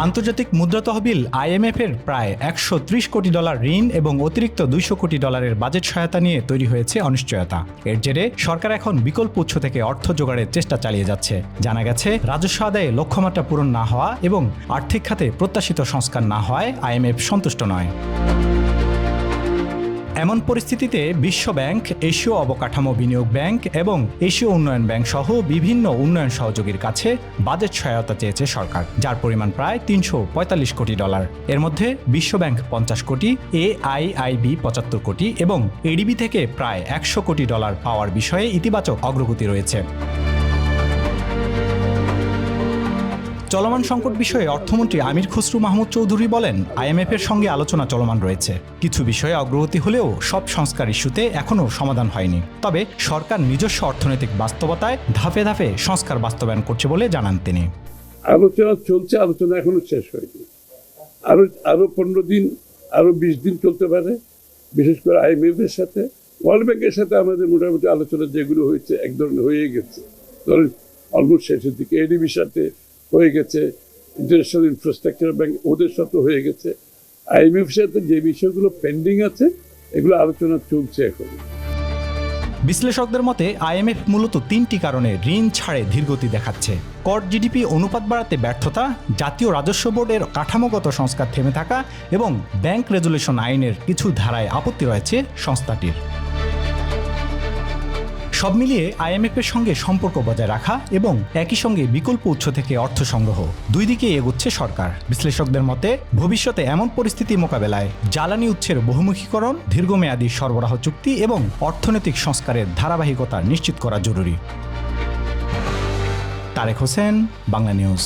আন্তর্জাতিক মুদ্রা তহবিল IMF এর প্রায় $130 কোটি ঋণ এবং অতিরিক্ত $200 কোটি বাজেট সহায়তা নিয়ে তৈরি হয়েছে অনিশ্চয়তা। এর জেরে সরকার এখন বিকল্প উৎস থেকে অর্থ জোগাড়ের চেষ্টা চালিয়ে যাচ্ছে। জানা গেছে, রাজস্ব আদায়ে লক্ষ্যমাত্রা পূরণ না হওয়া এবং আর্থিক খাতে প্রত্যাশিত সংস্কার না হওয়ায় IMF সন্তুষ্ট নয়। এমন পরিস্থিতিতে বিশ্ব ব্যাংক, এশীয় অবকাঠামো বিনিয়োগ ব্যাংক এবং এশীয় উন্নয়ন ব্যাংক সহ বিভিন্ন উন্নয়ন সহযোগীর কাছে বাজেট সহায়তা চেয়েছে সরকার, যার পরিমাণ প্রায় $345 কোটি। এর মধ্যে বিশ্ব ব্যাংক 50 কোটি, AIIB 75 কোটি এবং ADB থেকে প্রায় $100 কোটি পাওয়ার বিষয়ে ইতিবাচক অগ্রগতি রয়েছে। চলমান সংকট বিষয়ে অর্থমন্ত্রী আমির খসরু মাহমুদ চৌধুরী বলেন, IMF এর সঙ্গে আলোচনা চলমান রয়েছে। কিছু বিষয়ে অগ্রগতি হলেও সব সংস্কার ইস্যুতে এখনও সমাধান হয়নি। তবে সরকার নিজস্ব অর্থনৈতিক বাস্তবতায় ধাপে ধাপে সংস্কার বাস্তবায়ন করছে বলে জানান তিনি। আলোচনা চলছে, আলোচনা এখনো শেষ হয়নি। আরো 15 দিন, আরো 20 দিন চলতে পারে। বিশেষ করে IMF এর সাথে, ওয়ার্ল্ড ব্যাংকের সাথে আমাদের মোটামুটি আলোচনা যেগুলো হয়েছে এক ধরনের হয়ে গেছে, ধরেন অলমোস্ট শেষের দিকে। ADBর সাথে হয়ে গেছে, ইন্টারন্যাশনাল ইনফ্রাস্ট্রাকচার ব্যাংক ওদের সাথে হয়ে গেছে। IMF এর সাথে যে বিষয়গুলো পেন্ডিং আছে এগুলো আলোচনা চলছে এখন। বিশ্লেষকদের মতে IMF মূলত 3টি কারণে ঋণ ছাড়ে ধীরগতি দেখাচ্ছে: কর GDP অনুপাত বাড়াতে ব্যর্থতা, জাতীয় রাজস্ব বোর্ডের কাঠামোগত সংস্কার থেমে থাকা এবং ব্যাংক রেজুলেশন আইনের কিছু ধারায় আপত্তি রয়েছে সংস্থাটির। সব মিলিয়ে IMF এর সঙ্গে সম্পর্ক বজায় রাখা এবং একই সঙ্গে বিকল্প উৎস থেকে অর্থ সংগ্রহ, দুই দিকে এগোচ্ছে সরকার। বিশ্লেষকদের মতে, ভবিষ্যতে এমন পরিস্থিতি মোকাবেলায় জ্বালানি উৎসের বহুমুখীকরণ, দীর্ঘমেয়াদী সরবরাহ চুক্তি এবং অর্থনৈতিক সংস্কারের ধারাবাহিকতা নিশ্চিত করা জরুরি। তারেক হোসেন, বাংলা নিউজ।